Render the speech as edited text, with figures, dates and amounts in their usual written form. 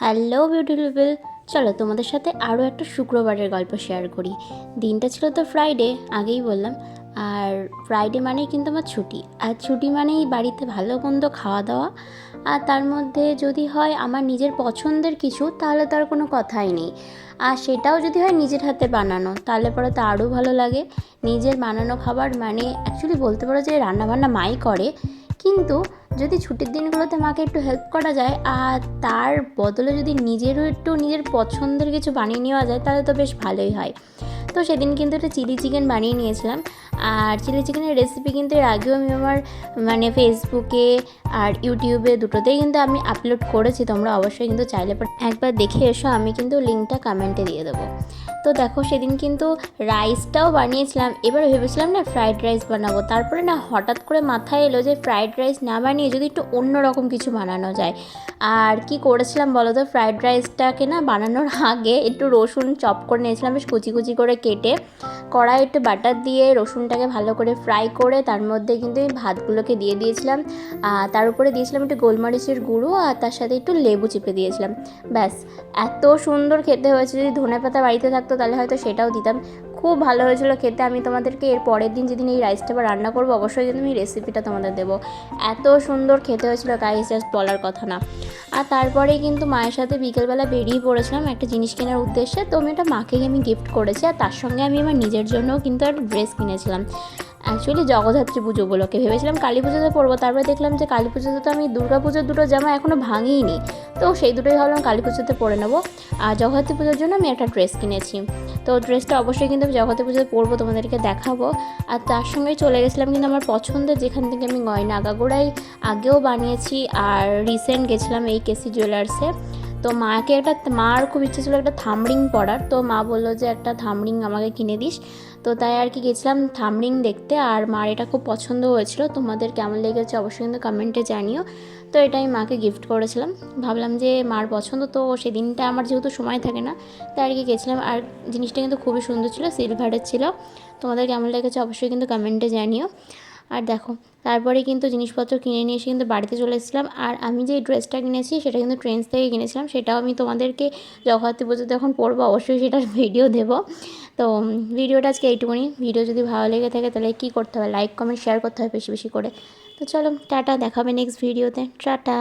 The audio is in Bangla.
হ্যালো বিউটিফুল, চলো তোমাদের সাথে আরও একটা শুক্রবারের গল্প শেয়ার করি। দিনটা ছিল তো ফ্রাইডে, আগেই বললাম। আর ফ্রাইডে মানেই কিন্তু আমার ছুটি, আর ছুটি মানেই বাড়িতে ভালো মন্দ খাওয়া দাওয়া। আর তার মধ্যে যদি হয় আমার নিজের পছন্দের কিছু, তাহলে তার কোনো কথাই নেই। আর সেটাও যদি হয় নিজের হাতে বানানো, তাহলে পরে তো আরও ভালো লাগে। নিজের বানানো খাবার মানে অ্যাকচুয়ালি বলতে পারো যে রান্নাবান্না মাই করে, কিন্তু যদি ছুটির দিনগুলোতে মাকে একটু হেল্প করা যায় আর তার বদলে যদি নিজেরও একটু নিজের পছন্দের কিছু বানিয়ে নেওয়া যায়, তাহলে তো বেশ ভালোই হয়। তো সেদিন কিন্তু একটা চিলি চিকেন বানিয়ে নিয়েছিলাম। আর চিলি চিকেনের রেসিপি কিন্তু এর আগেও আমি আমার ফেসবুকে আর ইউটিউবে দুটোতেই কিন্তু আমি আপলোড করেছি। তোমরা অবশ্যই কিন্তু চাইলে একবার দেখে এসো, আমি কিন্তু লিঙ্কটা কমেন্টে দিয়ে দেবো। তো দেখো সেদিন কিন্তু রাইসটাও বানিয়েছিলাম। এবার ভেবেছিলাম না ফ্রাইড রাইস বানাবো, তারপরে না হঠাৎ করে মাথায় এলো যে ফ্রাইড রাইস না বানিয়ে যদি একটু অন্য রকম কিছু বানানো যায়। আর কি করেছিলাম বলো তো, ফ্রাইড রাইসটাকে না বানানোর আগে একটু রসুন চপ করে নিয়েছিলাম, বেশ কুচি কুচি করে কেটে কড়াই একটু বাটার দিয়ে রসুনটাকে ভালো করে ফ্রাই করে তার মধ্যে কিন্তু এই ভাতগুলোকে দিয়ে দিয়েছিলাম। তার উপরে দিয়েছিলাম একটু গোলমরিচের গুঁড়ো, আর তার সাথে একটু লেবু চিপে দিয়েছিলাম। ব্যাস, এত সুন্দর খেতে হয়েছে। যদি ধনেপাতা বাড়িতে থাকতো তাহলে হয়তো সেটাও দিতাম। খুব ভালো হয়েছিল খেতে। আমি তোমাদেরকে এর পরের দিন যেদিন এই রাইসটা আবার রান্না করবো, অবশ্যই কিন্তু আমি রেসিপিটা তোমাদের দেবো। এত সুন্দর খেতে হয়েছিল গাইস, জাস্ট বলার কথা না। আর তারপরেই কিন্তু মায়ের সাথে বিকেলবেলা বেরিয়ে পড়েছিলাম একটা জিনিস কেনার উদ্দেশ্যে। তো আমি এটা মাকেই আমি গিফট করেছি, আর তার সঙ্গে আমি আমার নিজের জন্যও কিন্তু একটা ড্রেস কিনেছিলাম। অ্যাকচুয়ালি জগদ্ধাত্রী পুজোগুলোকে ভেবেছিলাম কালী পুজোতে পরবো, তারপরে দেখলাম যে কালী পুজোতে তো আমি দুর্গা পুজোর দুটো জামা এখনও ভাঙিনি, তো সেই দুটোই ভাবলাম কালী পুজোতে পরে নেবো। আর জগদ্ধাত্রী পুজোর জন্য আমি একটা ড্রেস কিনেছি। তো ড্রেসটা অবশ্যই কিন্তু আমি জগদ্ধাত্রী পুজোতে পরবো, তোমাদেরকে দেখাবো। আর তার সঙ্গেই চলে গেছিলাম কিন্তু আমার পছন্দের, যেখান থেকে আমি গয়না আগাগোড়াই আগেও বানিয়েছি আর রিসেন্ট গেছিলাম এই কেসি জুয়েলার্সে। তো মার খুব ইচ্ছে ছিল একটা থামরিং পরার, তো মা বললো যে একটা থামরিং আমাকে কিনে দিস। তো তাই আর কি গেছিলাম থামরিং দেখতে, আর মার এটা খুব পছন্দ হয়েছিল। তোমাদের কেমন লেগেছে অবশ্যই কিন্তু কমেন্টে জানিও। তো এটা আমি মাকে গিফট করেছিলাম, ভাবলাম যে মার পছন্দ তো সেদিনটা আমার যেহেতু সময় থাকে না, তাই আর কি গেছিলাম। আর জিনিসটা কিন্তু খুবই সুন্দর ছিল, সিলভারের ছিল। তোমাদের কেমন লেগেছে অবশ্যই কিন্তু কমেন্টে জানিও। আর দেখো তারপরে কিন্তু জিনিসপত্র কিনে নিয়ে এসে কিন্তু বাড়িতে চলে এসেছিলাম। আর আমি যে ড্রেসটা কিনেছি সেটা কিন্তু ট্রেন্ডস থেকে কিনেছিলাম, সেটাও আমি তোমাদেরকে জগদ্ধাত্রী পুজোতে যখন পরবো অবশ্যই সেটার ভিডিও দেবো। তো ভিডিওটা আজকে এইটুকুনি। ভিডিও যদি ভালো লেগে থাকে তাহলে কী করতে হবে, লাইক কমেন্ট শেয়ার করতে হবে বেশি বেশি করে। তো চলো টাটা, দেখাবে নেক্সট ভিডিওতে। টাটা।